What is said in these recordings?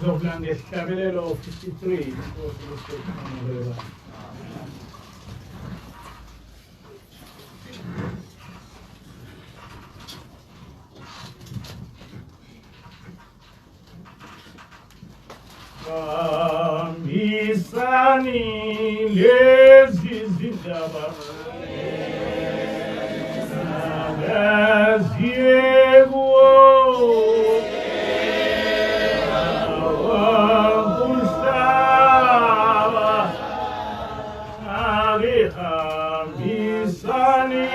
Zoblande Stabelelo 53. Misani lezi zindaba Agaziego Awagustava Areha Misani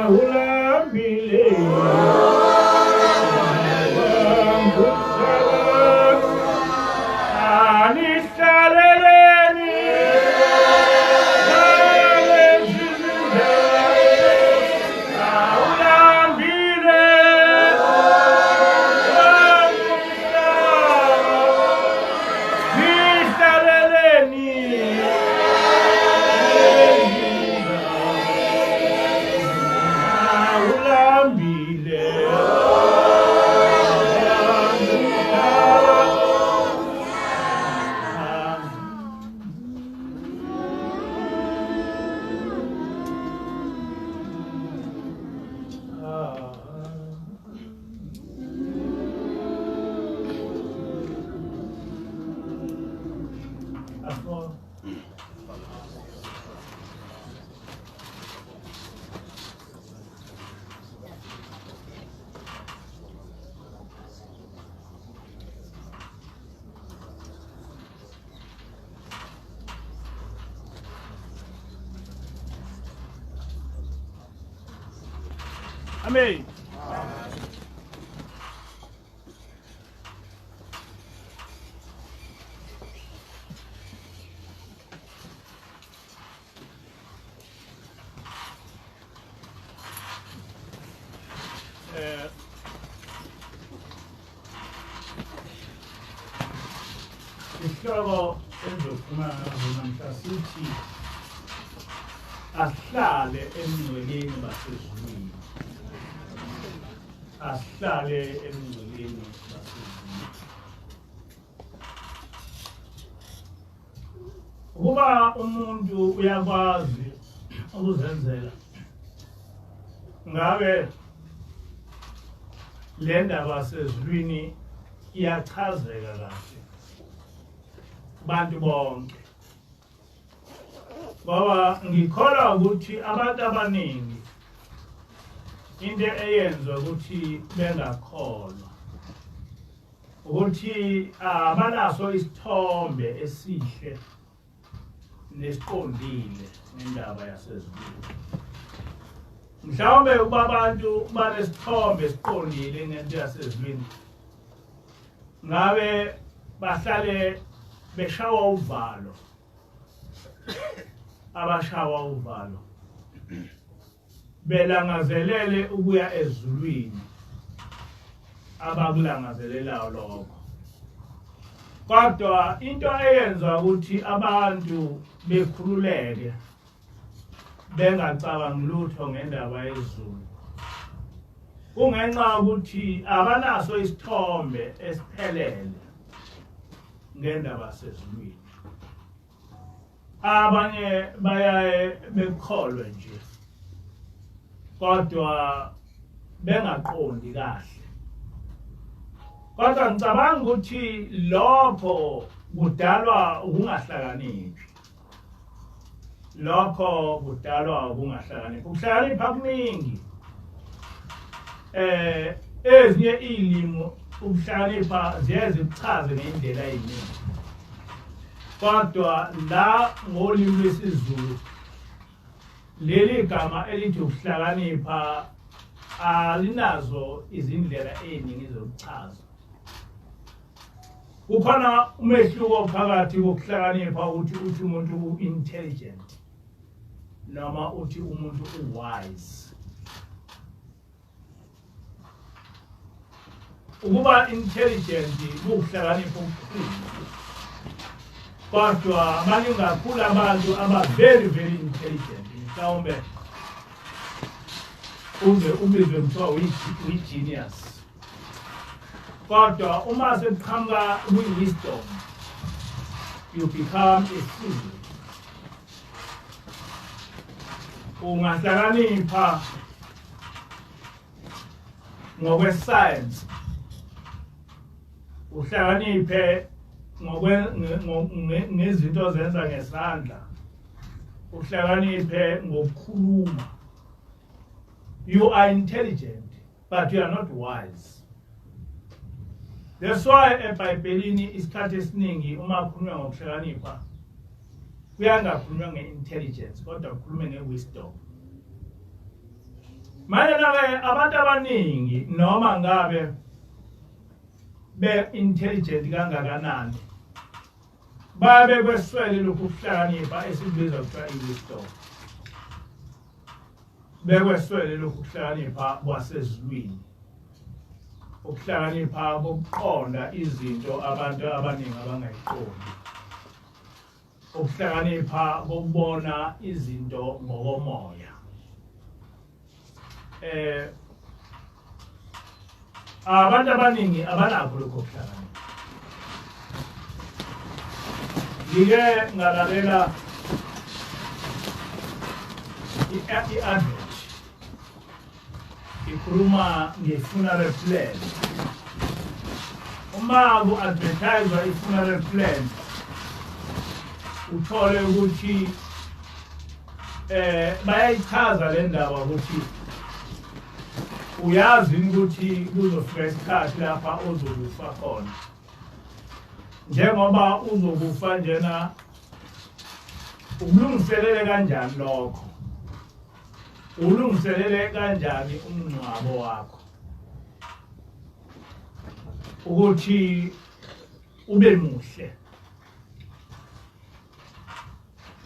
ulambile anihlaleleni ulambile Amen. Isihloko enzokhuluma ngazo namhla sithi asihlale ebungcweleni basezulwini. Asihlale ebungcweleni basezulwini. Ukuba umuntu uyakwazi ukuzenzela, ngabe le ndaba sezulwini iyachazeka kahle kubantu bonke. Ngoba ngikholwa ukuthi abantu abaningi into eyenza ukuthi bengakholwa ukuthi abanaso isithombe esihle nesiqondile nendaba yasezulwini. Mhlawumbe ukuba abantu banesithombe esiqondile ngento yasezulwini, ngabe bahlale beshawa uvalo, abashawa uvalo belangazelele ukuya ezulwini abakulangazelelayo lokho. Kodwa into eyenza ukuthi abantu bekhululeke bengacabangi lutho ngendaba yezulu kungenxa ukuthi abanaso isithombe esiphelele ngendaba sezulwini. Abanye bayaye bekholwe nje kodwa bengaqondi kahle. Kodwa ngicabanga ukuthi lokho kudalwa ukungahlakaniphi. Lokho kudalwa ukungahlakaniphi. Ukuhlakanipha kuningi. Ezinye ilimi ukuhlakanipha ziyazichaze ngendlela eyiningi. Kodwa la ngolimi lwesiZulu leli gama elithi ukuhlakanipha alinazo izindlela eziningi zokuchaza. Kukhona umehluko phakathi kokuhlakanipha uthi umuntu intelligent noma uthi umuntu wise. Ukuba intelligent ukuhlakanipha okukhulu. Kodwa manje kakhulu abantu very intelligent. Mhlawumbe ubizwe kuthiwa uyi-genius. Kodwa uma sekuqhamuka wisdom, you become a fool. Ungahlakanipha ngokwe-science, uhlakaniphe ngezinto zenza ngesandla, uhlakaniphe ngokukhuluma. You are intelligent, but you are not wise. That's why eBhayibhelini isikhathi esiningi uma kukhulunywa ngokuhlakanipha kuyangakhulunywa nge-intelligence kodwa kukhulume nge-wisdom. manje nawe abantu abaningi noma ngabe be intelligent kangakanani babe kweswele lokhu kuhlakanipha esikubiza kuthiwa i-wisdom. Bekweswele lokhu kuhlakanipha basezulwini. Ukuhlakanipha kokuqonda izinto abantu abaningi abangayiqondi. Ukuhlakanipha kokubona izinto ngokomoya. Abantu abaningi abanakho lokho kuhlakanipha. Ngike ngalalela i-advert ikhuluma nge-funeral plan. Uma ku-advertise i-funeral plan uthole ukuthi bayayichaza le ndaba ukuthi uyazi ukuthi kuzofika isikhathi lapha ozokufa khona. Njengoba uzokufa njena ukulungiselele kanjani lokho? Ulungiselele kanjani umngcwabo wakho ukuthi ube muhle?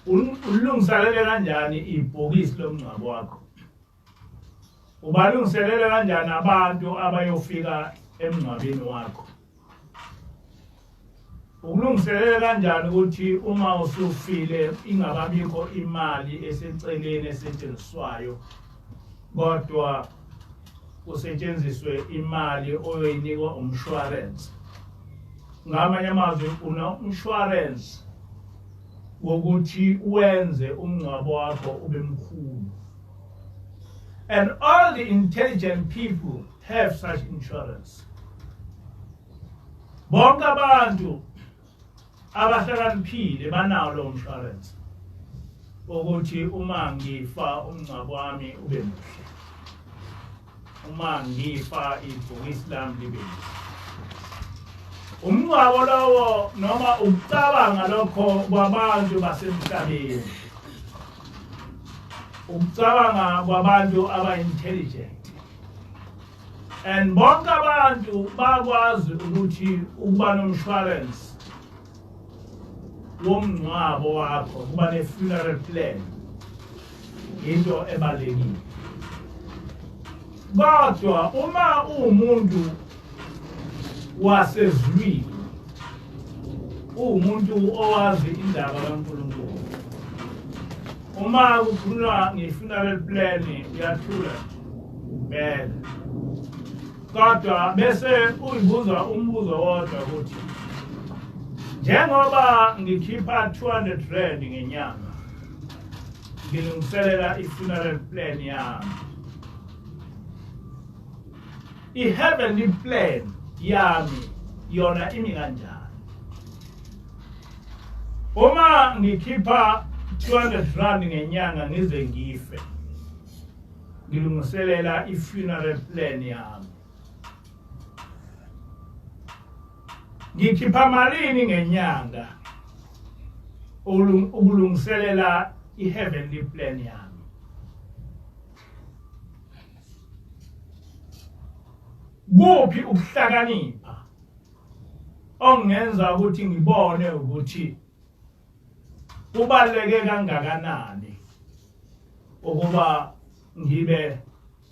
Ulungiselele kanjani ibhokisi lomngcwabo wakho? Ubalungiselele kanjani abantu abayofika emngcwabeni wakho? Ukulungiselela kanjani ukuthi uma usufile ingababikho imali eseceleni esetshenziswayo kodwa kusetshenziswe imali oyinikwa umshwarensi? Ngamanye amazwi una umshwarensi wokuthi wenze umngcwabo wakho ube mkhulu. And all the intelligent people have such insurance. Bonke abantu abahlakaniphile banawo lo insurance ukuthi uma ngifa umngcwabo wami ube muhle. Uma ngifa ibhokisi lami libe muhle. Umngcwabo lowo noma ukucabanga lokho kwabantu basemhlabeni. Ukucabanga kwabantu aba-intelligent. And bonke abantu bakwazi ukuthi ukuba nomshwarensi womngcwabo wakho, kuba ne-funeral plan, into ebalekile. Kodwa uma umuntu wasezulwini, umuntu owazi indaba kaNkulunkulu, uma kukhulunywa nge-funeral plan uyathula impela. Kodwa bese uyibuza umbuzo wodwa ukuthi njengoba ngikhipha 200 rand ngenyanga ngilungiselela i-funeral plan yami, i-heavenly plan yami yona imi kanjani? Uma ngikhipha 200 rand ngenyanga ngize ngife ngilungiselela i-funeral plan yami, ngikhipha malini ngenyanga ukulungiselela i-heavenly plan yami? Kuphi ukuhlakanipha ongenza ukuthi ngibone ukuthi kubaluleke kangakanani ukuba ngibe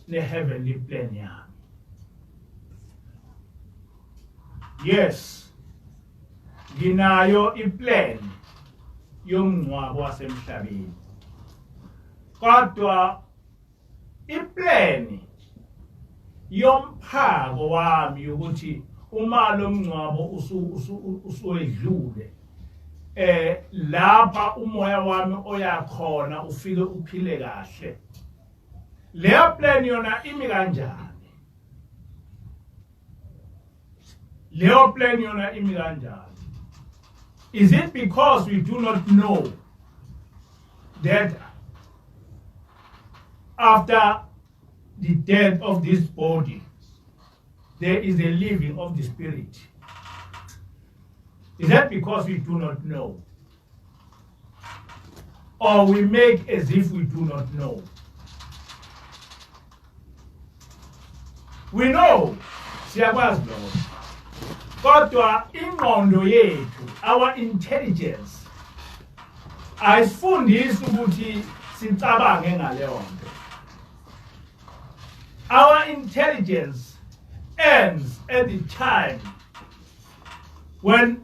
ne-heavenly plan yami? Yes, nginayo iplan yomngcwabo wasemhlabeni. Kodwa iplan yomphako wami ukuthi uma lo mngcwabo usuyedlule lapha umoya wami oyakhona ufike uphile kahle, leyo plan yona imi kanjani? Leyo plan yona imi kanjani? Is it because we do not know that after the death of this body there is a living of the spirit? Is that because we do not know? Or we make as if we do not know? We know siyakwazi lokho. Kodwa ingqondo yethu, our intelligence, ayisifundisi ukuthi sicabange ngaleyo nto. Our intelligence ends at the time when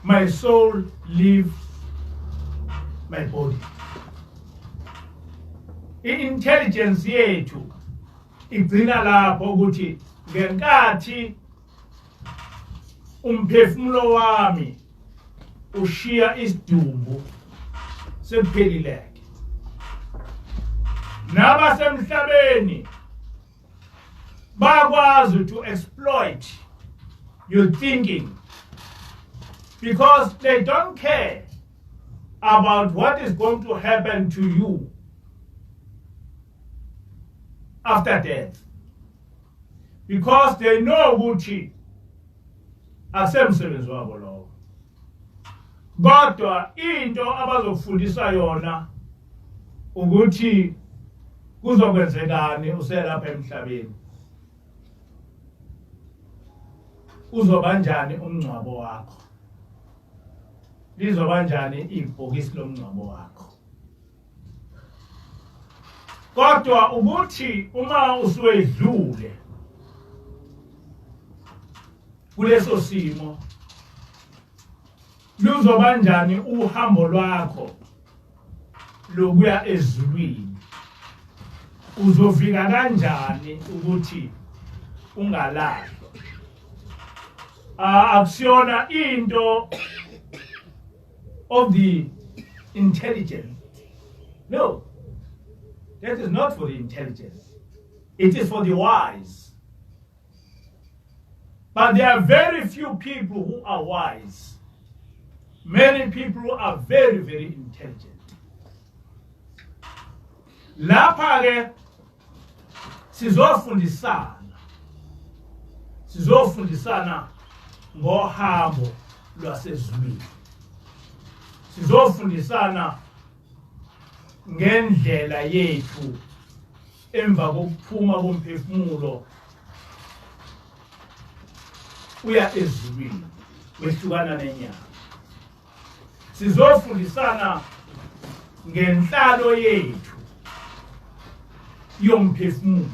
my soul leaves my body. I-intelligence yethu igcina lapho ukuthi ngenkathi umphefumulo wami ushiya isidumbu sekuphelileke. Nabasemhlabeni bakwazi to exploit your thinking because they don't care about what is going to happen to you after death, because they know ukuthi asemsebenzi wabo lowo. Kodwa into abazofundisa yona ukuthi kuzokwenzekani uselapha emhlabeni, uzoba njani umngcwabo wakho, lizoba njani ibhokisi lomngcwabo wakho. Kodwa ukuthi uma uswedlule kuleso simo, luzoba njani uhambo lwakho lokuya ezulwini, uzofika kanjani ukuthi ungalahlwa. Akusiyona into of the intelligent. No, that is not for the intelligent. It is for the wise. But there are very few people who are wise. Many people are very, very intelligent. Lapha ke sizofundisana ngohambo lwasezulwini. Sizofundisana ngendlela yethu emva kokuphuma komphefumulo uya ezulwini wehlukana nenyama. Sizofundisana ngenhlalo yethu yomphefumulo.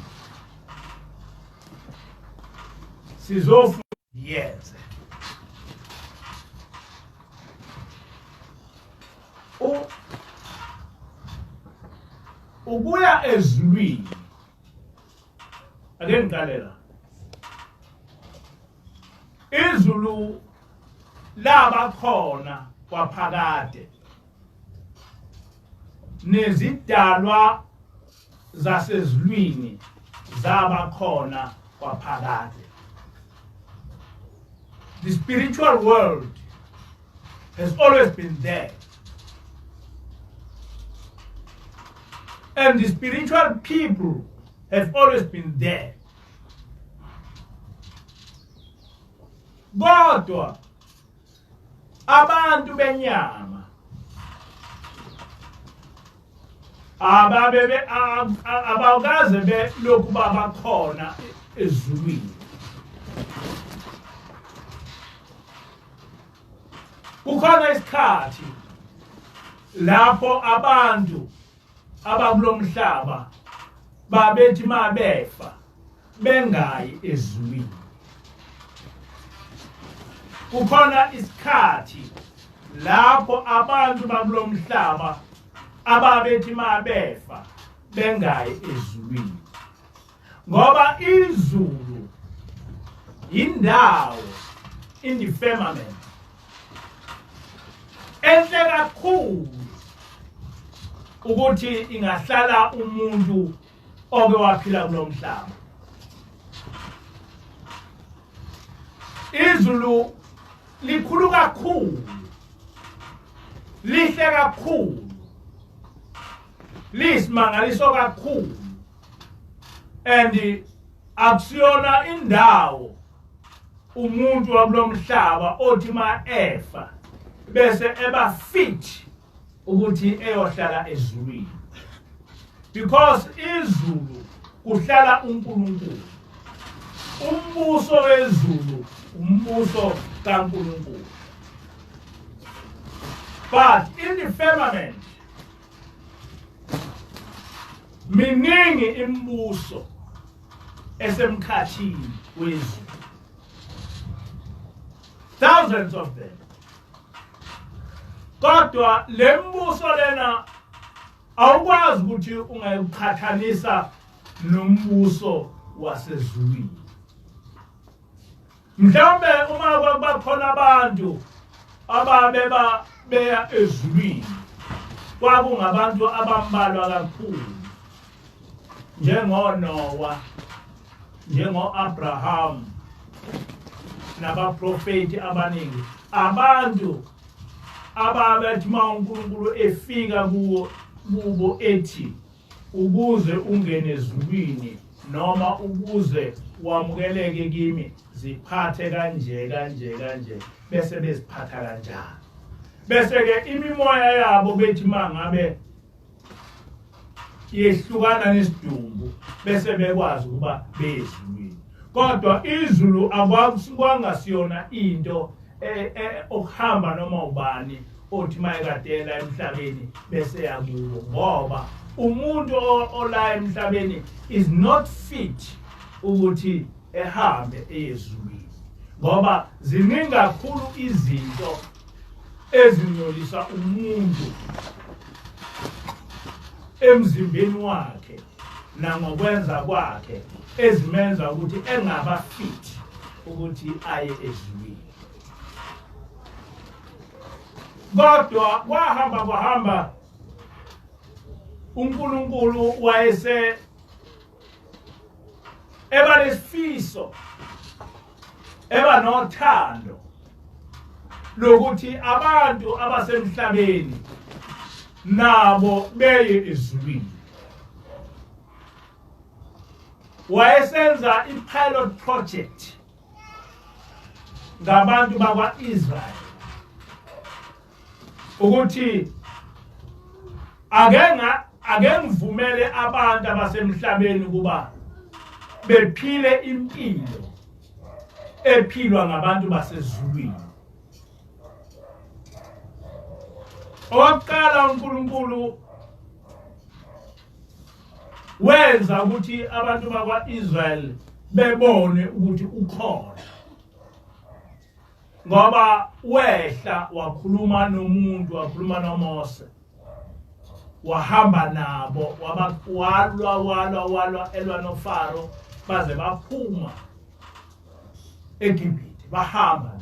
Yes. Ukuya ezulwini ake ngiqalela. Izulu laba khona kwaphakade nezidalwa zasezulwini zaba khona kwaphakade. The spiritual world has always been there. And the spiritual people have always been there. Kodwa abantu benyama abakaze belokhu babakhona ezulwini. Kukhona isikhathi lapho abantu abakulomhlaba babethi mabefa bengayi ezulwini. Kukhona isikhathi lapho abantu bakulomhlaba ababethi mabefa bengayi ezulwini. Ngoba izulu indawo in the firmament enhle kakhulu ukuthi ingahlala umuntu oke waphila kulomhlaba. Izulu likhulu kakhulu, lihle kakhulu, lisimangaliso kakhulu, and akusiyona indawo umuntu wakulomhlaba othi ma efa bese eba fit ukuthi eyohlala ezulwini, because izulu kuhlala uNkulunkulu. umbuso wezulu umbuso kaNkulunkulu. But in the firmament miningi imbuso esemkhathini wezulu. Thousands of them. Kodwa lembuso lena awukwazi ukuthi ungayiqhathanisa nombuso wasezulwini. Mhlawumbe uma kwakubakhona abantu beya ezulwini kwakungabantu abambalwa kakhulu njengoNoah, njengo-Abraham nabaprofeti abaningi, abantu ababethi uma uNkulunkulu efika kubo ethi ukuze ungene ezulwini noma ukuze wamukeleke kimi ziphathe kanje bese beziphatha kanjani. Bese ke imimoya yabo bethi mangabe yehlukana nesidumbu bese bekwazi ukuba bezulwini. Kodwa izulu akwakusiyona into okuhamba noma ubani othi mayekadela emhlabeni bese yakuwo, ngoba umuntu ola emhlabeni is not fit ukuthi ehambe ezulwini, ngoba ziningi kakhulu izinto ezingcolisa umuntu emzimbeni wakhe nangokwenza kwakhe ezimenza ukuthi engaba fit ukuthi aye ezulwini. Kodwa kwahamba uNkulunkulu wayese eba lesifiso, eba nothando lokuthi abantu abasemhlabeni nabo beye ezulwini. Wayesenza i-pilot project ngabantu bakwa-Israyeli ukuthi ake ngivumele abantu abasemhlabeni kuba bephile impilo ephilwa ngabantu basezulwini. Owakuqala uNkulunkulu wenza ukuthi abantu bakwa-Israyeli bebone ukuthi ukhona, ngoba wehla wakhuluma nomuntu, wakhuluma noMose, wahamba nabo, walwa elwa noFaro baze baphuma eGibhithe, bahamba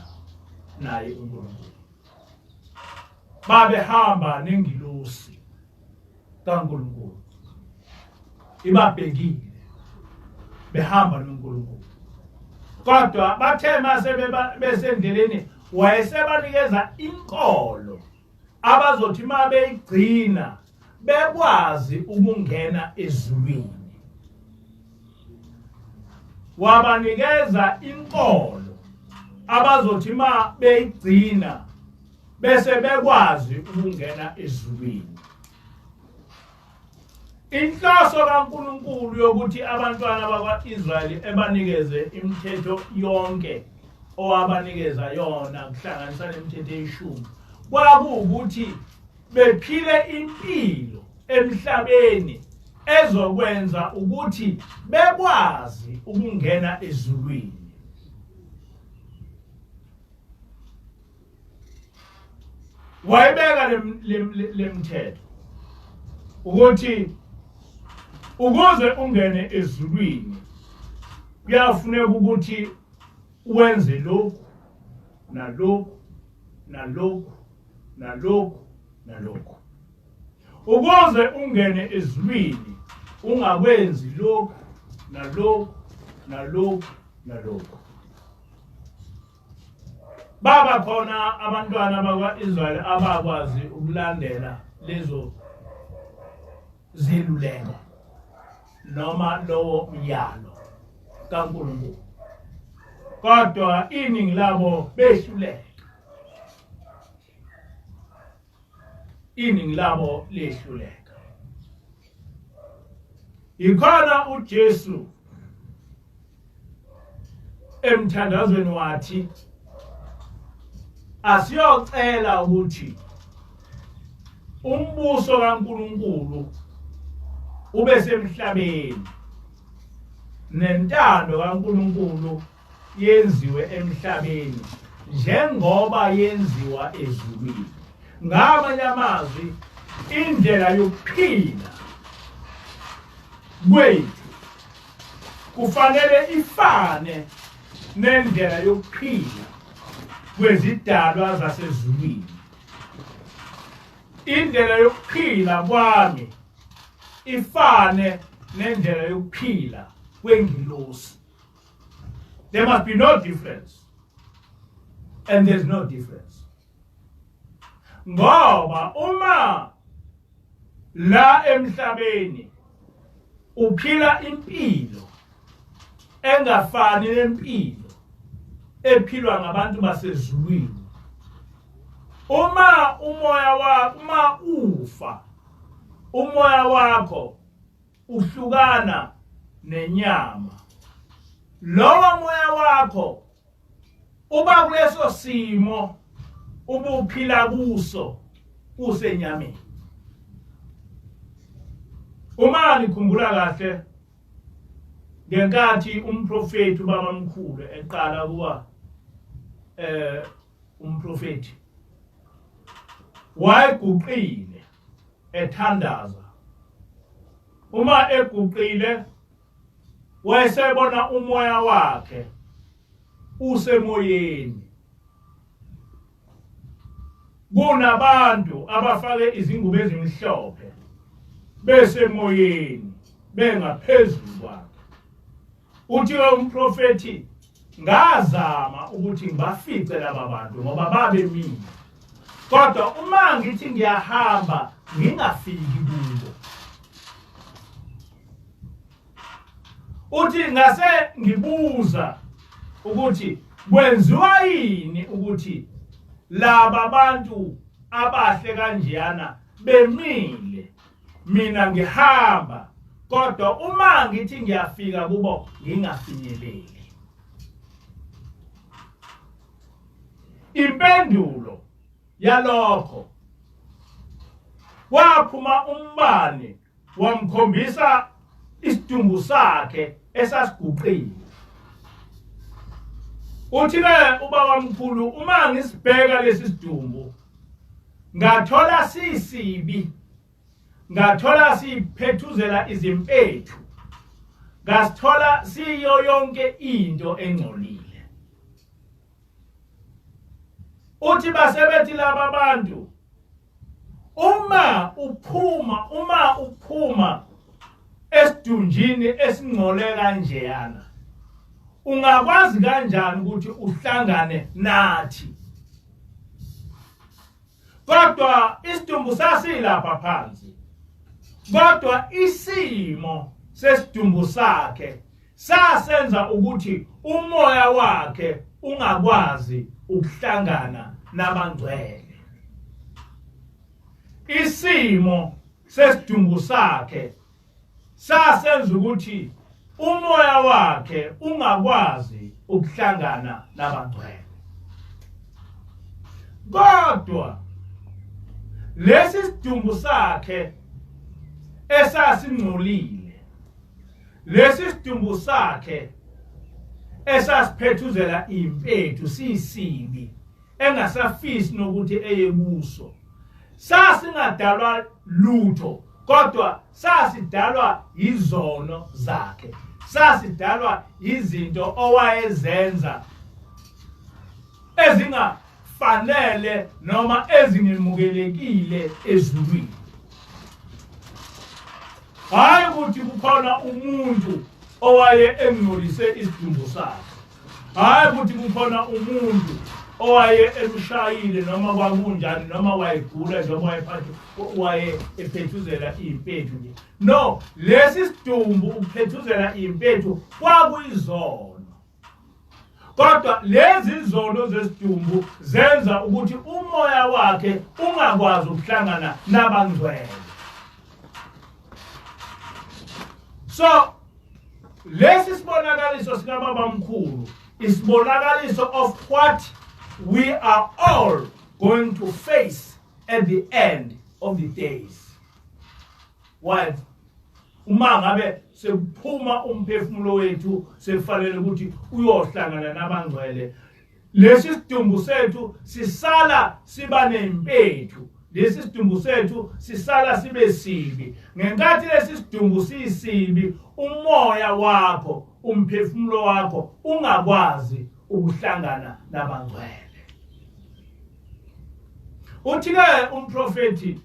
naye uNkulunkulu. Babehamba nengilosi kaNkulunkulu ibabhekile behamba noNkulunkulu. Kodwa bathe mase besendleleni wayesebanikeza inkolo abazothi uma beyigcina bekwazi ukungena ezulwini. Wabanikeza inkolo abazothi uma beyigcina bese bekwazi ukungena ezulwini. Inhloso kaNkulunkulu yokuthi abantwana bakwa-Israyeli ebanikeze imithetho yonke owabanikeza yona kuhlanganisa nemithetho eyishumi kwakuwukuthi bephile impilo emhlabeni ezokwenza ukuthi bekwazi ukungena ezulwini. Wayibeka le mthetho ukuthi ukuze ungene ezulwini kuyafuneka ukuthi wenze lokhu nalokhu nalokhu nalokhu nalokhu. Ukuze ungene ezulwini ungakwenzi lokhu nalokhu nalokhu nalokhu. Baba khona abantwana bakwa-Israyeli abakwazi ukulandela lezo ziluleko noma lowo myalo kaNkulunkulu, kodwa iningi labo behluleka. Iningi labo lehluleka. Ikhona uJesu emthandazweni wathi asiyocela ukuthi umbuso kaNkulunkulu ube semhlabeni nentando kaNkulunkulu yenziwe emhlabeni njengoba yenziwa ezulwini. Ngamanye amazwi indlela yokuphila kwethu kufanele ifane nendlela yokuphila kwezidalwa zasezulwini. Indlela yokuphila kwami ifane nendlela yokuphila kwengilosi. There must be no difference. And there's no difference. Ngoba uma la emhlabeni uphila impilo engafani nempilo ephilwa ngabantu basezulwini, uma umoya wakho ufa, umoya wakho uhlukana nenyama, lowo moya wakho uba kuleso simo ubuphila kuso kusenyameni. Uma nikhumbula kahle ngenkathi umprofeti ubaba mkhulu eqala kuba umprofeti wayeguqile ethandaza, uma eguqile wayesebona umoya wakhe usemoyeni. Kunabantu abafake izingubo ezimhlophe besemoyeni bengaphezulu kwakhe. Uthi umprofeti ngazama ukuthi ngibafice laba bantu ngoba babemile, kodwa uma ngithi ngiyahamba ngingafiki kubo. Uthi ngase ngibuza ukuthi kwenziwa yini ukuthi laba bantu abahle kanjeyana bemile, mina ngihamba, kodwa uma ngithi ngiyafika kubo ngingafinyeleli. Impendulo yalokho waphuma umbane wamkhombisa isidumbu sakhe esasiguqile. Uthi-ke ubaba mkhulu, uma ngisibheka lesi sidumbu ngathola sisibi, ngathola siphethuzela izimpethu, ngasithola siyo yonke into engcolile. Uthi basebethi laba bantu uma uphuma esidunjini esingcole kanjeyana, ungakwazi kanjani ukuthi uhlangane nathi? Kodwa isidumbu sasilapha phansi, kodwa isimo sesidumbu sakhe sasenza ukuthi umoya wakhe ungakwazi ukuhlangana nabangcwele. Isimo sesidumbu sakhe sasenza ukuthi umoya wakhe ungakwazi ukuhlangana nabangcwele. Kodwa lesi sidumbu sakhe esasingcolile, lesi sidumbu sakhe esasiphethuzela impethu sisibi engasafisi nokuthi eye kuso, sasingadalwa lutho, kodwa sasidalwa izono zakhe, sasidalwa izinto owayezenza ezingafanele noma ezingemukelekile ezulwini. Hayi ukuthi kukhona umuntu owaye engcolise isidumbu sakhe, hayi ukuthi kukhona umuntu owaye emshayile noma kwakunjani noma wayegula noma waye ephethuzela impethu nje. No, lesi sidumbu ukuphethuzela impethu kwakuyizono. Kodwa lezi zono zesidumbu zenza ukuthi umoya wakhe ungakwazi ukuhlangana nabangcwele. So lesi sibonakaliso sikababa mkhulu isibonakaliso of what we are all going to face at the end of the days. Why? Uma ngabe sephuma umphefumulo wethu sefanele ukuthi uyohlangana nabangcwele, lesi sidumbu sethu sisala siba nempethu, lesi sidumbu sethu sisala sibe sibi. Ngenkathi lesi sidumbu sisibi, umoya wakho, umphefumulo wakho ungakwazi ukuhlangana nabangcwele. Uthi-ke umprofeti,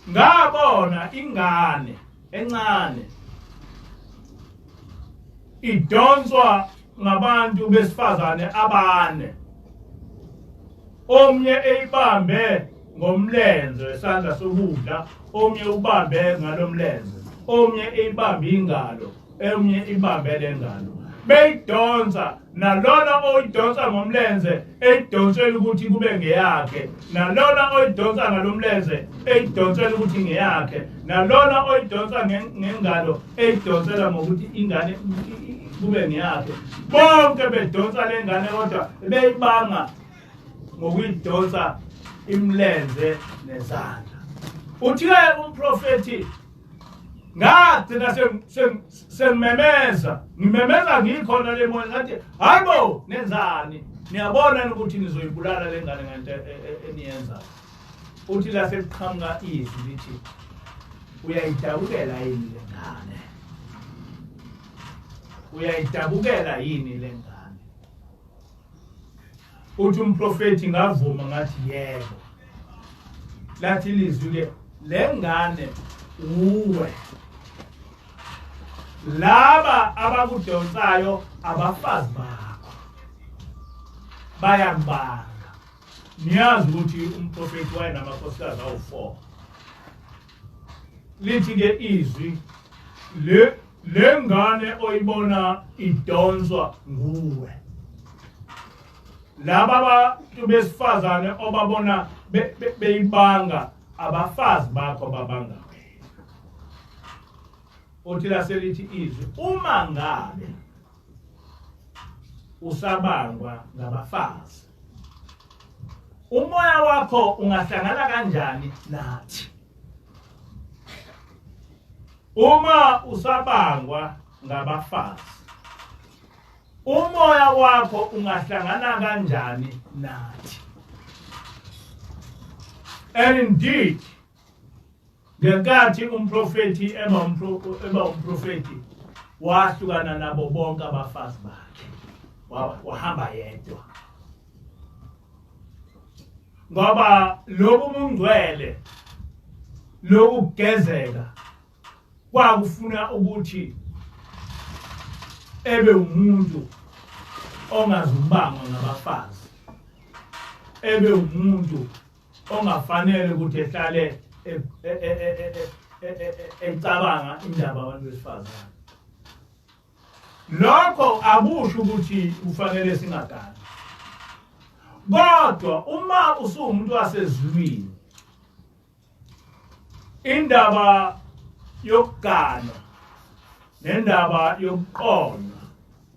ngabona ingane encane idonswa ngabantu besifazane abane, omnye eyibambe ngomlenze wesandla sokudla, omnye ubambe ngalomlenze, omnye eyibambe ingalo, omnye ibambe lengalo. Beyidonsa, nalona oyidonsa ngomlenze eyidonsela ukuthi kube ngeyakhe, nalona oyidonsa ngalomlenze eyidonsela ukuthi ngeyakhe, nalona oyidonsa ngengalo eyidonsela ngokuthi ingane kube ngeyakhe. Bonke bedonsa lengane kodwa beyibanga ngokuyidonsa imlenze nezandla. Uthi-ke umprofeti, ngagcina sengimemeza ngikhona le moya ngathi, hayibo nenzani, niyabona ukuthi nizoyibulala le ngane ngento eniyenzayo. Uthi la sekuqhamuka izwi lithi, uyayidabukela yini le ngane? Uyayidabukela yini le ngane? Uthi umprofeti, ngavuma ngathi yebo. Lathi ilizwi-ke, le ngane uwe, laba abakudonsayo abafazi bakho bayambanga. Niyazi ukuthi umprofeti wayenamakhosikazi awu-4. Lithi-ke izwi, le ngane oyibona idonswa nguwe, laba abantu besifazane obabona beyibanga abafazi bakho babanga. Uthi laselithi izwi, uma ngabe usabangwa ngabafazi, umoya wakho ungahlangana kanjani nathi? Uma usabangwa ngabafazi, umoya wakho ungahlangana kanjani nathi? And indeed, ngenkathi umprofeti eba umprofeti, wahlukana nabo bonke abafazi bakhe, wahamba yedwa. Ngoba lobu bungcwele, lobu kugezeka, kwakufuna ukuthi ebe umuntu ongazubangwa ngabafazi, ebe umuntu ongafanele ukuthi ehlale ecabanga indaba abantu besifazane. Lokho akusho ukuthi kufanele singagani. Kodwa uma usumuntu wasezulwini, indaba yokugana, nendaba yokuqonda,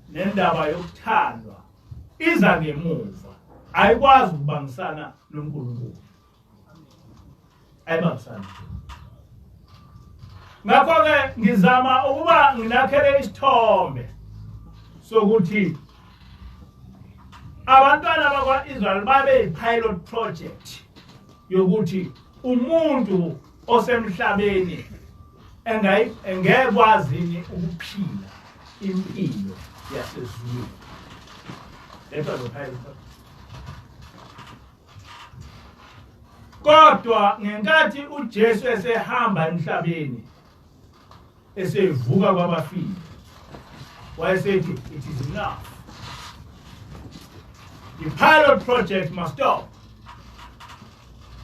nendaba yokuthandwa iza ngemuva, ayikwazi ukubangisana noNkulunkulu. Ayibangisana. Ngakho-ke ngizama ukuba nginakhele isithombe sokuthi abantwana bakwa-Israyeli babe yi-pilot project yokuthi umuntu osemhlabeni engekwazi ukuphila impilo yasezulwini. That's what the pilot project. Kodwa ngenkathi uJesu esehamba emhlabeni, esevuka kwabafile, wayesethi, it is enough. The pilot project must stop.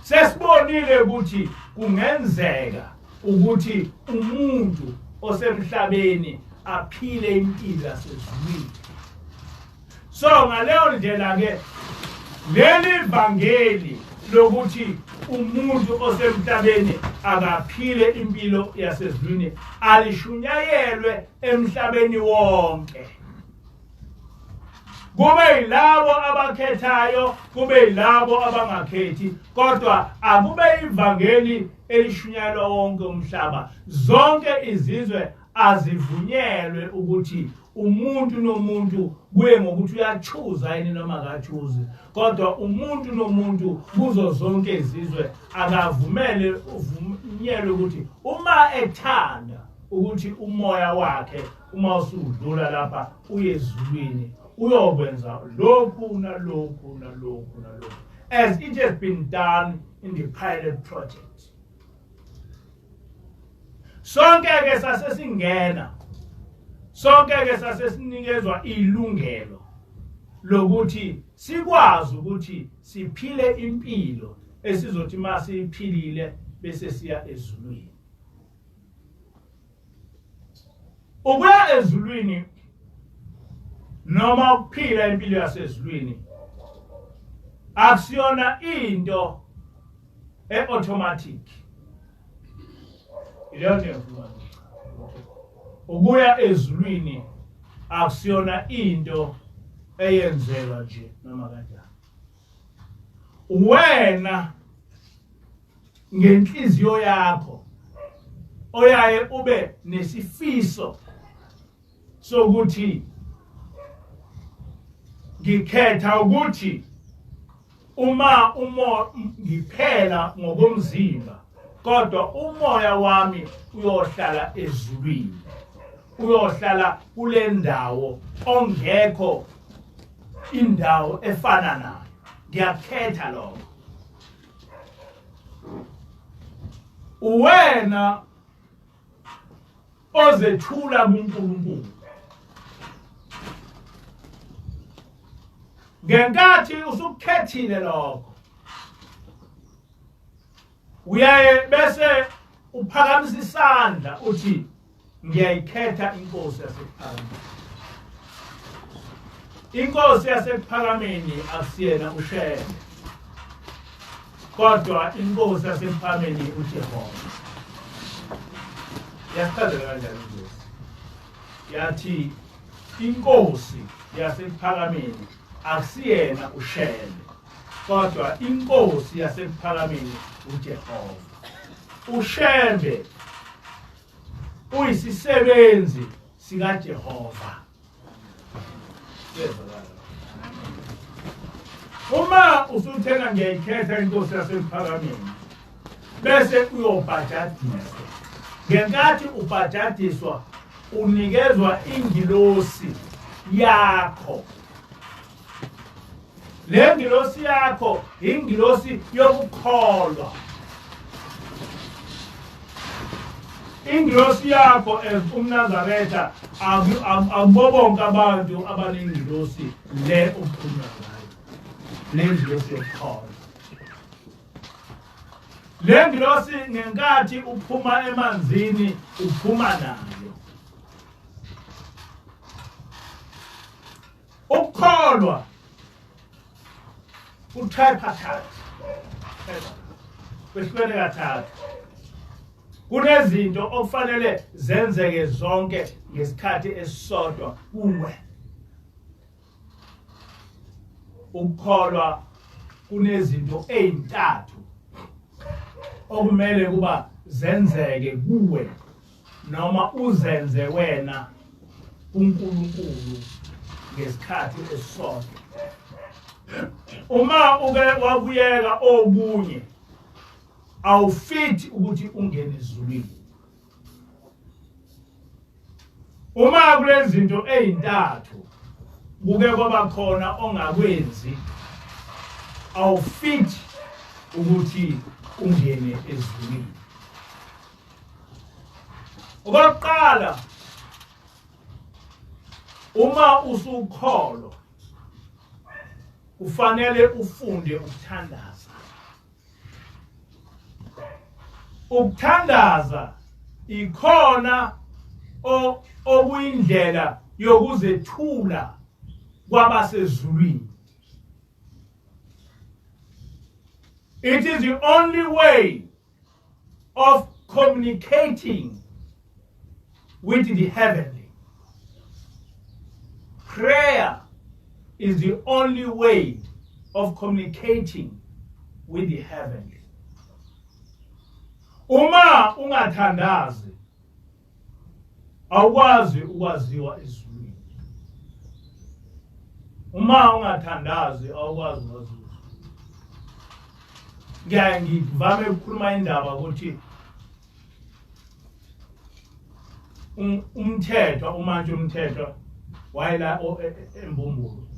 Sesibonile ukuthi kungenzeka ukuthi umuntu osemhlabeni aphile impilo yasezulwini. So ngaleyo ndlela-ke, leli vangeli lokuthi umuntu osemhlabeni akaphile impilo yasezulwini alishunyayelwe emhlabeni wonke. kube yilabo abakhethayo kube yilabo abangakhethi kodwa akube ivangeli elishunyayelwa wonke umhlaba. Zonke izizwe azivunyelwe ukuthi umuntu nomuntu kuye ngokuthi uyachuza yini noma akachuzi, kodwa umuntu nomuntu kuzo zonke izizwe uvunyelwe ukuthi uma ethanda ukuthi umoya wakhe uma usudlula lapha uye ezulwini uyokwenza lokhu nalokhu nalokhu nalokhu, as it has been done in the pilot project. Sonke-ke sasesingena, sonke-ke sasesinikezwa ilungelo lokuthi sikwazi ukuthi siphile impilo esizothi masiyiphilile bese siya ezulwini. Ukuya ezulwini noma ukuphila impilo yasezulwini akusiyona into automatic. Ukuya ezulwini akusiyona into eyenzeka nje noma kanjani. Wena ngenhliziyo yakho oyaye ube nesifiso sokuthi ngikhetha ukuthi uma ngiphela ngokomzimba kodwa umoya wami uyohlala ezulwini, uyohlala kule ndawo ongekho indawo efana nayo. Ngiyakhetha lokho. Wena ozethula kuNkulunkulu ngenkathi usukhethile lokho, uyaye bese uphakamisa isandla uthi ngiyayikhetha inkosi yasephakameni. Inkosi yasephakameni akusiyena uShembe, kodwa inkosi yasephakameni uJehova. Yasichazela kanjani inkosi? Yathi inkosi yasephakameni akusiyena uShembe, kodwa inkosi yasephakameni uJehova. uShembe uyisisebenzi sikaJehova. Uma usuthenga ngiyayikhetha inkosi yasephakameni bese uyobhajadisa. Ngenkathi ubhajadiswa unikezwa ingilosi yakho. Le ngilosi yakho ingilosi yokukholwa. Ingilosi yakho umNazaretha akubobonke abantu abanengilosi le ukhuluma ngayo. Le ngilosi yokukholwa. Le ngilosi ngenkathi uphuma emanzini uphuma nayo. Ukukholwa utripartite. Kwesikwele kathathu. Kunezinto okufanele zenzeke zonke ngesikhathi esisodwa kuwe. Ukukholwa kunezinto ezintathu okumele kuba zenzeke kuwe noma uzenze wena kuNkulunkulu ngesikhathi esisodwa. Uma uke wakuyeka okunye awufithi ukuthi ungene ezulwini. Uma kulezi zinto ezintathu kuke kwaba khona ongakwenzi awufithi ukuthi ungene ezulwini. Okokuqala, uma usukholwa ufanele ufunde ukuthandaza. Ukuthandaza ikhona okuyindlela yokuzethula kwabasezulwini. It is the only way of communicating with the heavenly. Prayer is the only way of communicating with the heavenly. Uma ungathandazi awukwazi ukwaziwa ezulwini. Uma ungathandazi awukwazi ukwaziwa. Ngivame ukukhuluma indaba ukuthi umthetho umanje umthetho wayela embumbulu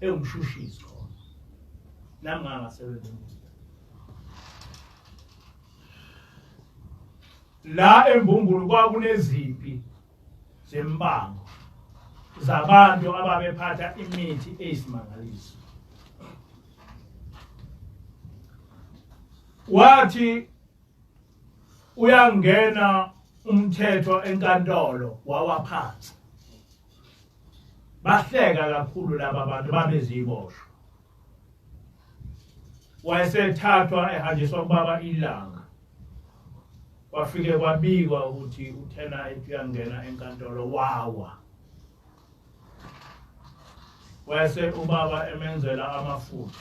engumshushisi khona nami ngasebenza la embumbulu kwakuneziphi zembango zabantu ababephatha imithi eyisimangaliso. Wathi uyangena umthetho enkantolo wawaphansi. Bahleka kakhulu laba bantu babeziboshwa. Wayesethathwa ehanjiswa kubaba ilanga. Wafike kwabikwa ukuthi uthena ethi uyangena enkantolo wawa. Wayese ubaba emenzela amafutha.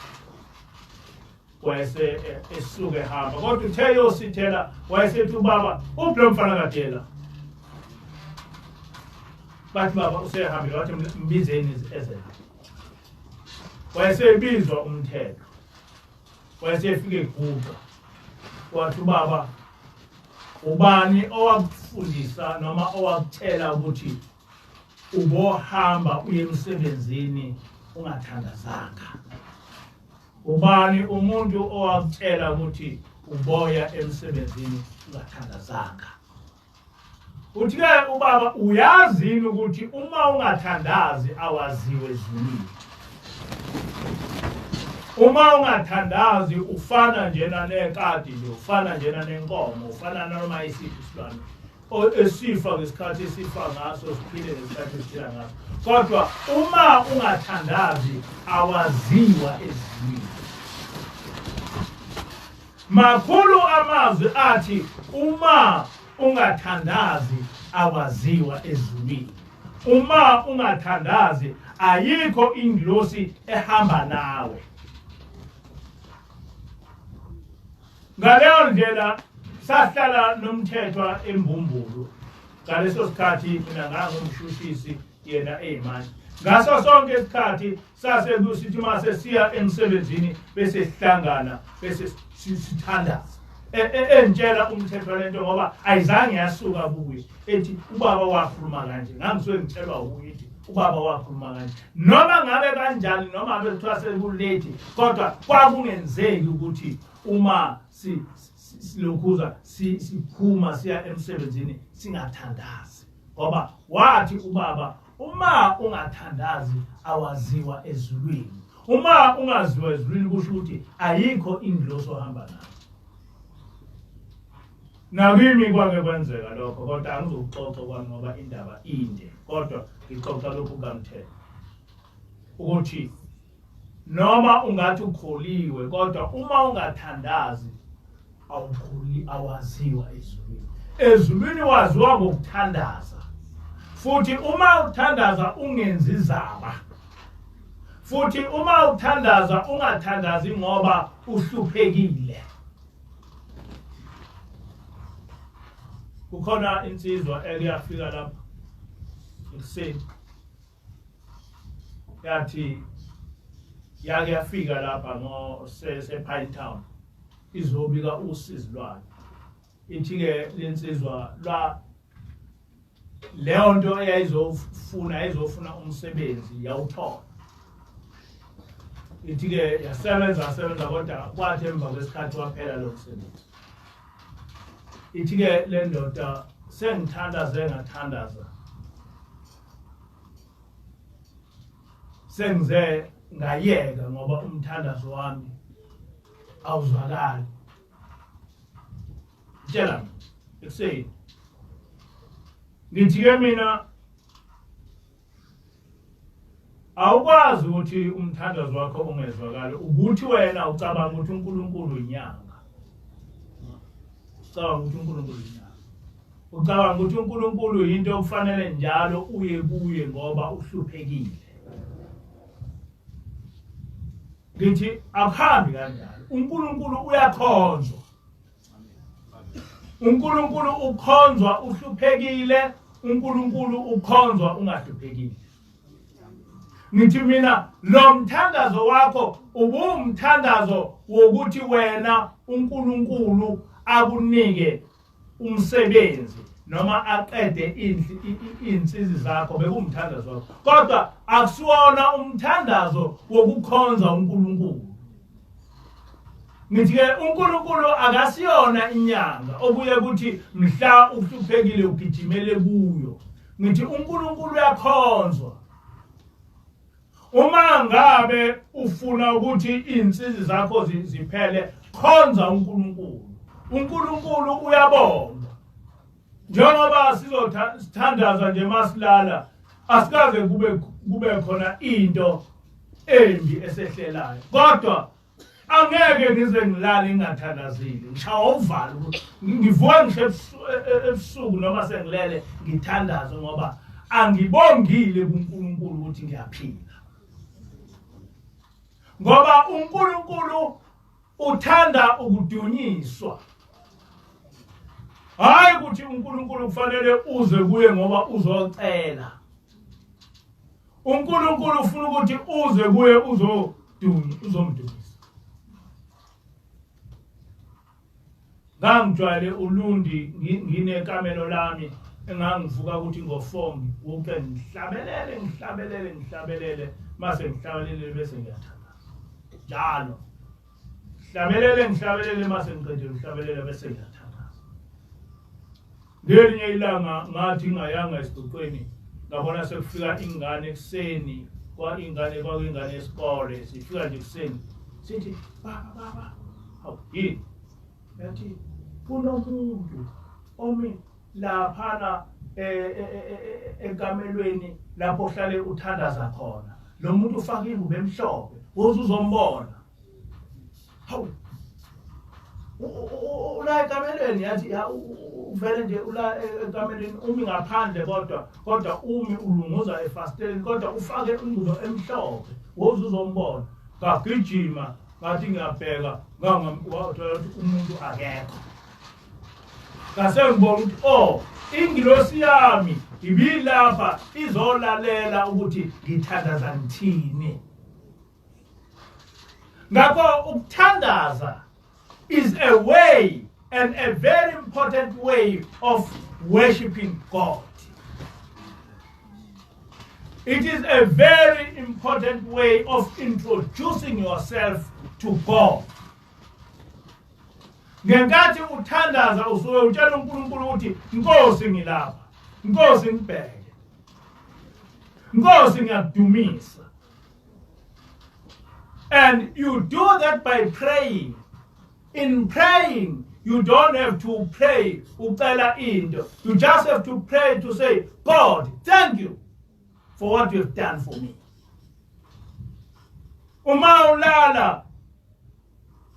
Wayese esuke hamba. Kodwa uthe yosithela wayesethi ubaba uplo mfana kadela. Bathi baba usehambile wathi mbizeni ezela. Wayesebizwa umthetho. Wayesefike eguqa. Wathi ubaba ubani owakufundisa noma owakuthela ukuthi ubohamba uye emsebenzini ungathandazanga? Ubani umuntu owakutshela ukuthi uboya emsebenzini ungathandazanga? Uthi ke ubaba uyazini ukuthi uma ungathandazi awaziwe ezulwini. Uma ungathandazi ufana njena nekati nje, ufana njena nenkomo, ufana noma isiphi isilwane esifa ngesikhathi esifa ngaso, siphile ngesikhathi esiphila ngaso. Kodwa uma ungathandazi awaziwa ezulwini. Makhulu amazwi athi uma ungathandazi awaziwa ezulwini. Uma ungathandazi ayikho ingilosi ehamba nawe. Ngaleyo ndlela sahlala nomthethwa embumbulu. Ngaleso sikhathi mina ngangumshushisi yena eyimanje. Ngaso sonke isikhathi sasekusithi mase siya emsebenzini bese sihlangana bese sithandaza. Entshela umthetho lento ngoba ayizange yasuka kuye. Ethi ubaba wakhuluma kanje. Ngangisuke ngitshelwa ukuthi ubaba wakhuluma kanje. Noma ngabe kanjani noma ngabe kuthiwa sekulate kodwa kwakungenzeki ukuthi uma silokhuza siphuma siya emsebenzini singathandazi. Ngoba wathi ubaba uma ungathandazi awaziwa ezulwini. Uma ungaziwa ezulwini kusho ukuthi ayikho ingilosi ohamba nayo. Nakimi kwake kwenzeka lokho kodwa angizokuxoxa kwami ngoba indaba inde. Kodwa ngixoxa lokhu kamthetho ukuthi noma ungathi ukholiwe kodwa uma ungathandazi awukholi awaziwa ezulwini. Ezulwini waziwa ngokuthandaza. Futhi uma uthandaza ungenzi izaba. Futhi uma uthandaza ungathandazi ngoba uhluphekile. Kukhona insizwa eliyafika lapha ekuseni. Yathi yafika lapha Pine Town izobika usizi lwayo. Ithi ke lensizwa leyo nto eyayizofuna umsebenzi yawuthola. Ithi ke yasebenza kodwa kwathi emva kwesikhathi waphela lo msebenzi. Ithi ke le ndoda sengithandaze ngathandaza. Sengize ngayeka ngoba umthandazo wami awuzwakali. Tshela ekuseni ngithi ke mina awukwazi ukuthi umthandazo wakho ungezwakali ukuthi wena ucabanga ukuthi uNkulunkulu inyanga. Ucabanga ukuthi uNkulunkulu inyanga. Ucabanga ukuthi uNkulunkulu into okufanele njalo uye kuye ngoba uhluphekile. ngithi akuhambi kanjalo. uNkulunkulu uyakhonzwa. uNkulunkulu ukhonzwa uhluphekile, uNkulunkulu ukhonzwa ungahluphekile. Ngithi mina lo mthandazo wakho ubumthandazo wokuthi wena uNkulunkulu akunike umsebenzi noma aqede insizi zakho, bekumthandazo wakho. Kodwa akusiwona umthandazo wokukhonza uNkulunkulu. Ngithi ke uNkulunkulu akasiyona inyanga okuye ukuthi mhla uhluphekile ugijimele kuyo. Ngithi uNkulunkulu uyakhonzwa. Uma ngabe ufuna ukuthi insizi zakho ziphele, khonza uNkulunkulu. uNkulunkulu uyabonga. Njengoba sizothandaza nje masilala, asikaze kube khona into embi esehlelayo. Kodwa angeke ngize ngilale ngingathandazile. Ngishawa uvalo, ngivuka ngisho ebusuku noma sengilele ngithandaze ngoba angibongile kuNkulunkulu ukuthi ngiyaphila. Ngoba uNkulunkulu uthanda ukudunyiswa. Hayi ukuthi uNkulunkulu kufanele uze kuye ngoba uzocela. uNkulunkulu ufuna ukuthi uze kuye uzomdumisa. Ngangijwayele uLundi nginekamelo lami engangivuka ukuthi ngo4 wonke ngihlabelele mase ngihlabelele bese ngiyathandaza. Njalo ngihlabelele mase ngiqedile ngihlabelele bese ngiyathandaza. Ngelinye ilanga ngathi ngayanga esixoxweni ngabona sekufika ingane ekseni kwakuyingane yesikole, sifika nje ekseni sithi baba hawu yini yathi kunomuntu omi laphana enkamelweni lapho uhlale uthandaza khona. Lo muntu ufake ingubo emhlophe, woze uzombona. Hawu ula enkamelweni, yathi uvele nje ula enkamelweni umi ngaphandle kodwa umi ulunguza efasteleni kodwa ufake ingubo emhlophe, woze uzombona. Ngagijima ngathi ngiyabheka ngathola ukuthi umuntu akekho. Ngase ngibona ukuthi ingilosi yami ibilapha izolalela ukuthi ngithandaza ngithini. Ngakho ukuthandaza is a way and a very important way of worshiping God. It is a very important way of introducing yourself to God. Ngenkathi uthandaza usuke utshela uNkulunkulu ukuthi Nkosi ngilapha, Nkosi ngibheke, Nkosi ngiyakudumisa. And you do that by praying. In praying, you don't have to pray ucela into. You just have to pray to say, God, thank you for what you have done for me. Uma ulala,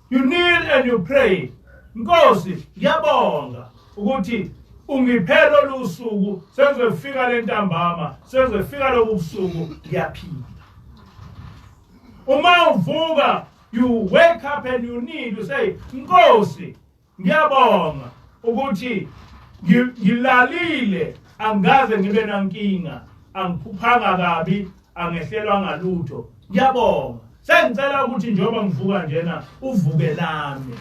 you kneel and you pray. Nkosi, ngiyabonga ukuthi ungiphela losuku, sengizofika lentambama, sengizofika lobusuku ngiyaphila. Uma uvuka, you wake up and you need to say, Nkosi, ngiyabonga ukuthi ngilalile, angaze ngibe nankinga, angiphuphanga kabi, angehlelwa ngalutho. Ngiyabonga. Sengicela ukuthi njengoba ngivuka njena uvuke nami.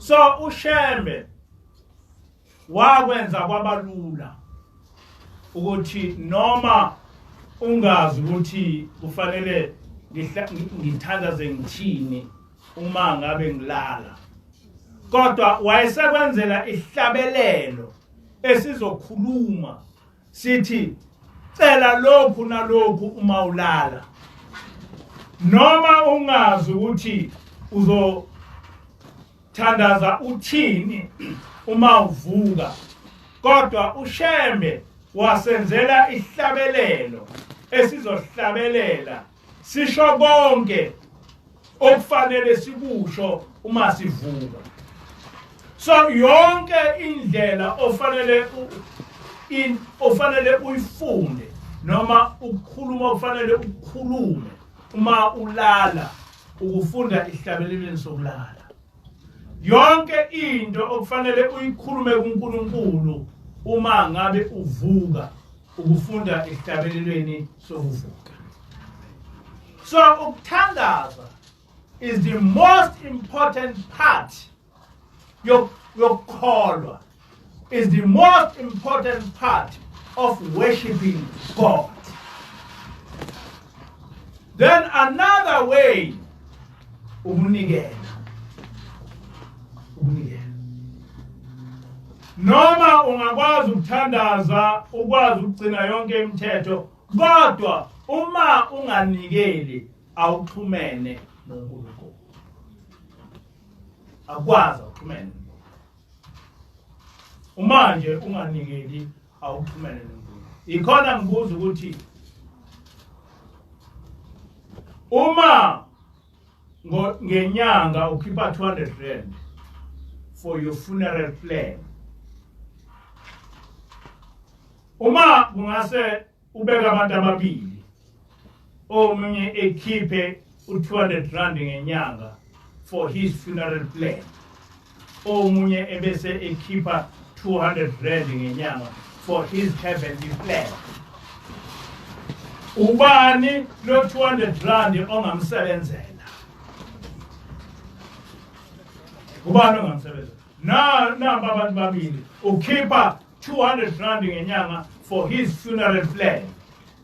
So uShembe wakwenza kwabalula ukuthi noma ungazi ukuthi kufanele ngithandaze ngithini uma ngabe ngilala, kodwa wayesekwenzela ihlabelelo esizokhuluma sithi cela lokhu nalokhu uma ulala, noma ungazi ukuthi uzothandaza uthini uma uvuka, kodwa uShembe wasenzela ihlabelelo esizohlabelela sisho konke okufanele sikusho uma sivuka. So yonke indlela ofanele uyifunde noma ukukhuluma ofanele ukukhulume uma ulala, ukufunda ihlabelelweni sokulala. Yonke into okufanele uyikhulume kuNkulunkulu uma ngabe uvuka, ukufunda ihlabelelweni sokuvuka. So ukuthandaza is the most important part. Yokukholwa is the most important part of worshiping God. Then another way, ukunikela. Noma ungakwazi ukuthandaza, ukwazi ukugcina yonke imithetho, kodwa uma unganikeli awuxhumene noNkulunkulu. Akwazi ukuxhumene. Uma nje unganikeli awuxhumene noNkulunkulu. Ikhona ngibuza ukuthi uma ngenyanga ukhipha 200 rand for your funeral plan, uma kungase ubeka abantu ababili, omunye ekhiphe u200 rand ngenyanga for his funeral plan, omunye ebese ekhipha 200 rand ngenyanga for his heavenly plan, ubani lo 200 rand ongamsebenzela? Ubani ongamsebenzela? Namba abantu babili ukhipha 200 rand ngenyanga for his funeral plan,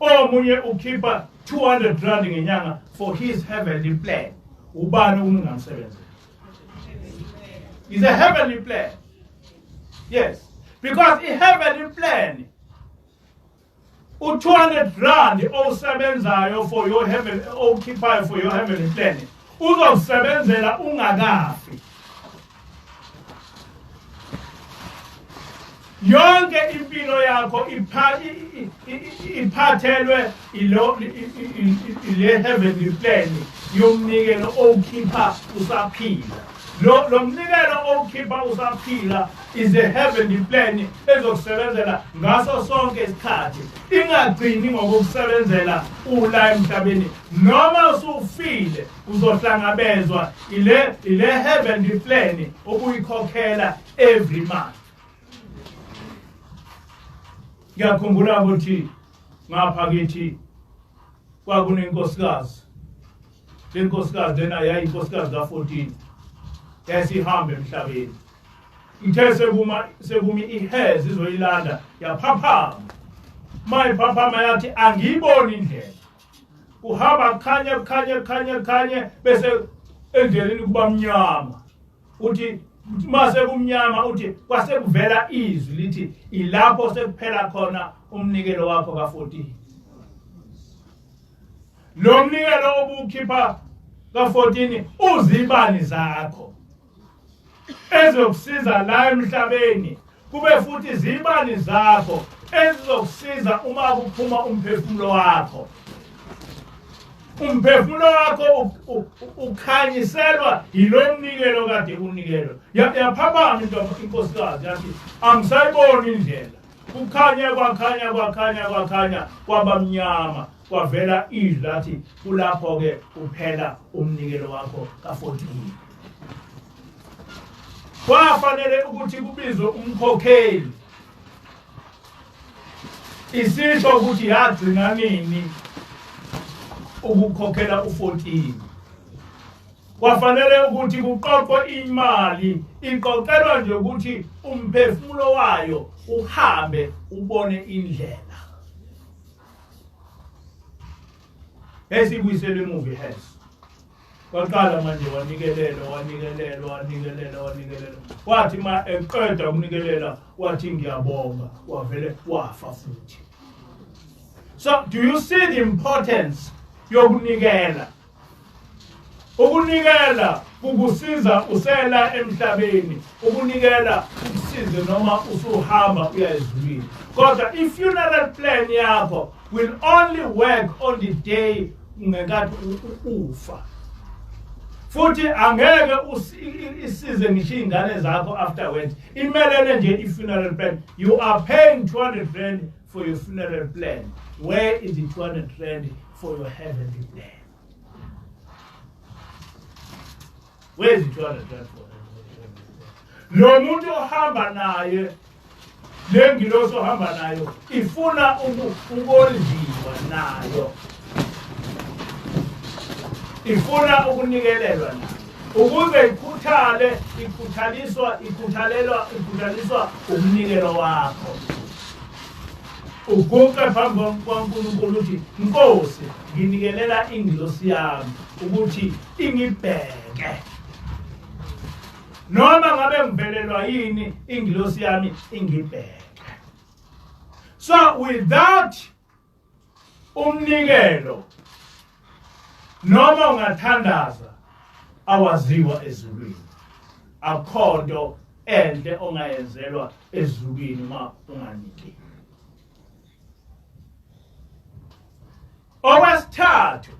omunye ukhipha 200 rand ngenyanga for his heavenly plan. Ubani ungamsebenzela? It's a heavenly plan. Yes, because a heavenly plan, u200 rand osebenzayo for your heaven, occupy for your heavenly plan, uzosebenzela ungakafi. Yonke impilo yakho iphathelwe ile heavenly plan yomnikelo okhipha usaphila. Lo mnikelo okhipha usaphila is a heavenly plan ezokusebenzela ngaso sonke isikhathi, ingagcini ngokusebenzela ula emhlabeni. Noma usufile uzohlangabezwa ile heavenly plan okuyikhokhela every month. Ngiyakhumbula ukuthi ngapha kithi kwakunenkosikazi. Le nkosikazi lena yayinkosikazi ka14. Yasihamba emhlabeni. Ithe sekumi ihezi izoyilanda yaphaphama. Mayiphaphama yathi angiyiboni indlela. Uhamba khanye bese endleleni kuba mnyama. Uthi mase kumnyama uthi kwase kuvela izwi lithi ilapho sekuphela khona umnikelo wakho ka14. Lo mnikelo obukhipha ka14 uzibani zakho ezokusiza la emhlabeni, kube futhi izibani zakho ezizokusiza uma kuphuma umphefumulo wakho. Umphefumulo wakho ukhanyiselwa yilo mnikelo kade unikelo. Yaphaphama inkosikazi yathi angisayiboni indlela. Kukhanya kwaba mnyama, kwavela izwi lathi kulapho ke uphela umnikelo wakho ka14. Kwafanele ukuthi kubizwe umkhokheli, isisho ukuthi yagcina nini ukukhokhela u14. kwafanele ukuthi kuqoqwe imali iqoqelwa nje ukuthi umphefumulo wayo uhambe ubone indlela. Esibuyisele emuva iHealth. Waqala manje wanikelela. Wathi ma eqeda ukunikelela wathi ngiyabonga wavele wafa futhi. So do you see the importance yokunikela? Ukunikela kukusiza usela emhlabeni. Ukunikela kukusiza noma usuhamba uya ezulwini. Kodwa i-funeral plan yakho will only work on the day ungekathi ufa. Futhi angeke isize ngisho ingane zakho afterwards. Imelele nje i-funeral plan. You are paying 200 rand for your funeral plan. Where is the 200 rand for your heavenly plan? Where is the 200 rand for lo muntu ohamba naye lengilosi ohamba nayo ifuna ukondliwa nayo, ifuna ukunikelelwa nayo ukuze ikhuthaliswa umnikelo wakho. Uguqe phambi kwaNkulunkulu uthi Nkosi nginikelela ingilosi yami ukuthi ingibheke. Noma ngabe ngivelelwa yini ingilosi yami ingibheke. So without umnikelo noma ungathandaza awaziwa ezulwini. Akho nto enhle ongayenzelwa ezulwini uma unganikeli. Okwesithathu,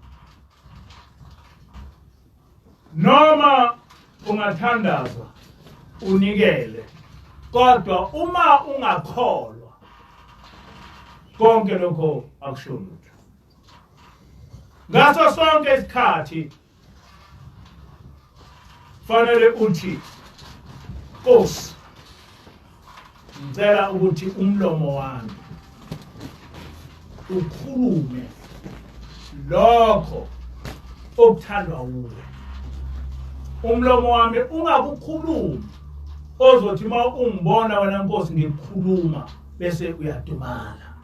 noma ungathandaza unikele kodwa uma ungakholwa konke lokho akusho lutho. Ngaso sonke isikhathi fanele uthi Nkosi ngicela ukuthi umlomo wami ukhulume lokho okuthandwa wuwe. Umlomo wami ungakukhulumi ozothi ma ungibona wena Nkosi ngikhuluma bese uyadumala.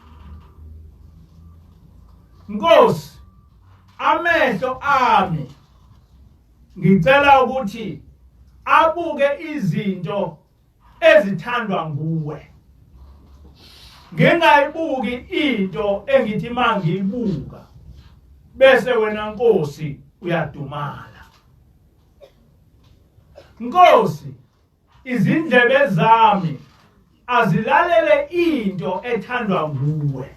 Nkosi amehlo ami ngicela ukuthi abuke izinto ezithandwa nguwe. Ngingayibuki into engithi mangiyibuka bese wena Nkosi uyadumala. Nkosi izindlebe zami azilalele into ethandwa nguwe.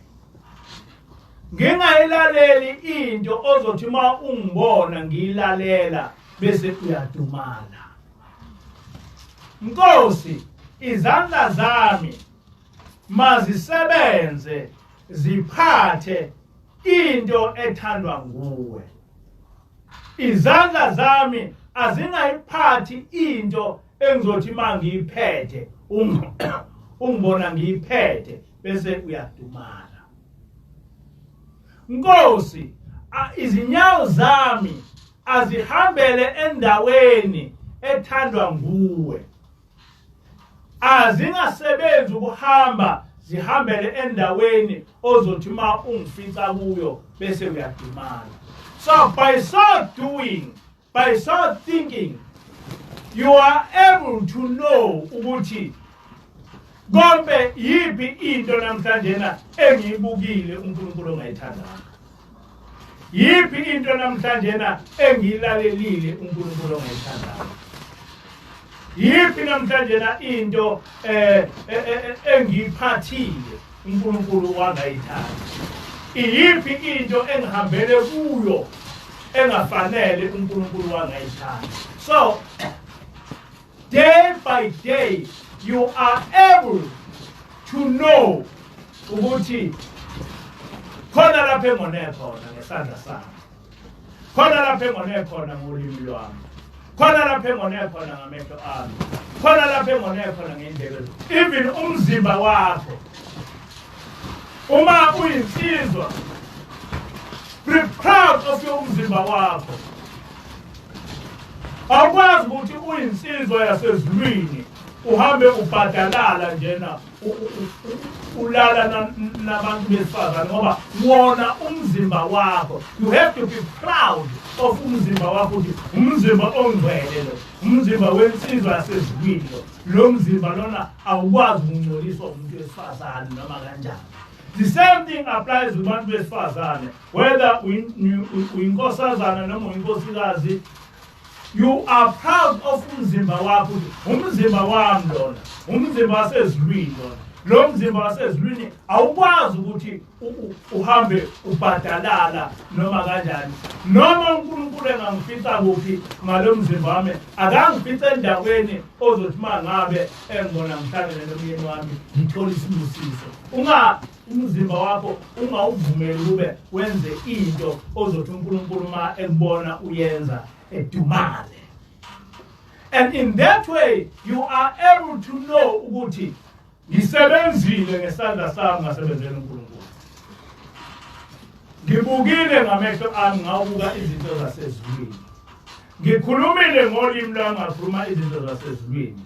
Ngingayilaleli into ozothi ma ungibona ngiyilalela bese uyadumala. Nkosi izandla zami mazisebenze ziphathe into ethandwa nguwe. Izandla zami azingayiphathi into engizothi mangiyiphethe ungibona ngiyiphethe bese uyadumala. Nkosi izinyawo zami azihambele endaweni ethandwa nguwe. Azingasebenzi ukuhamba zihambele endaweni ozothi ma ungifica kuyo bese uyadumala. So by so doing, by so thinking, you are able to know ukuthi konke yipi into namhlanje na engiyibukile uNkulunkulu ongayithandanga. Yipi into namhlanje na engiyilalelile uNkulunkulu ongayithandanga. Yipi namhlanje na into engiyiphathile uNkulunkulu wangayithanda. Yipi into engihambele kuyo engafanele uNkulunkulu wangayithanda. So day by day you are able to know ukuthi khona lapho engone khona ngesandla sami. Khona lapho engone khona ngolimi lwami. Khona lapho engone khona ngamehlo ami. Khona lapho engone khona ngendlebe. Even umzimba wakho. Uma uyinsizwa, be proud of your umzimba wakho. awukwazi ukuthi uyinsizwa yasezulwini uhambe ubhadalala njena ulala nabantu besifazane ngoba wona umzimba wakho. You have to be proud of umzimba wakho ukuthi umzimba ongcwele lo, umzimba wensizwa yasezulwini lo mzimba lona awukwazi ukungcoliswa umuntu wesifazane noma kanjani. The same thing applies with abantu besifazane, whether uyinkosazana noma uyinkosikazi. You are proud of umzimba wakho. Umzimba wami lona, umzimba wasezulwini lona. Lo mzimba wasezulwini awukwazi ukuthi uhambe ubhadalala noma kanjani. Noma uNkulunkulu engangifisa kuphi ngalo mzimba wami, akangifisa endaweni ozothi mangabe engibona ngihlangene nomyeni wami ngithola isibusiso. Umzimba wakho ungawuvumeli kube wenze into ozothi uNkulunkulu ma ekubona uyenza edumale. And in that way you are able to know ukuthi ngisebenzile ngesandla sami ngasebenzela uNkulunkulu. Ngibukile ngamehlo ami ngawubuka izinto zasezulwini. Ngikhulumile ngolimi lwami ngakhuluma izinto zasezulwini.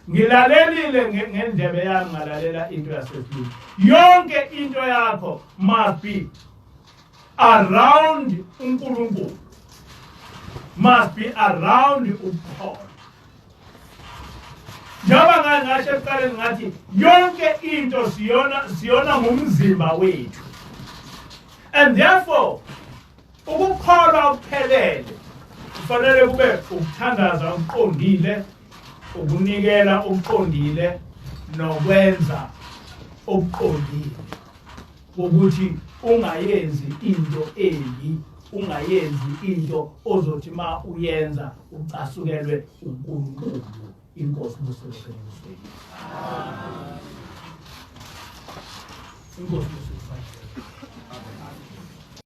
Ngilalelile ngendlebe yami ngalalela into yasezulwini. Yonke into yakho must be around uNkulunkulu. Must be around uPaul. Njengoba ngasho ekuqaleni ngathi yonke into siyona ngumzimba wethu. And therefore ukukholwa okuphelele kufanele kube ukuthandaza okuqondile, ukunikela okuqondile, nokwenza okuqondile. Ukuthi ungayenzi into embi, ungayenzi into ozothi ma uyenza ucasukelwe uNkulunkulu. Inkosi busebenzeni. Inkosi busebenzeni.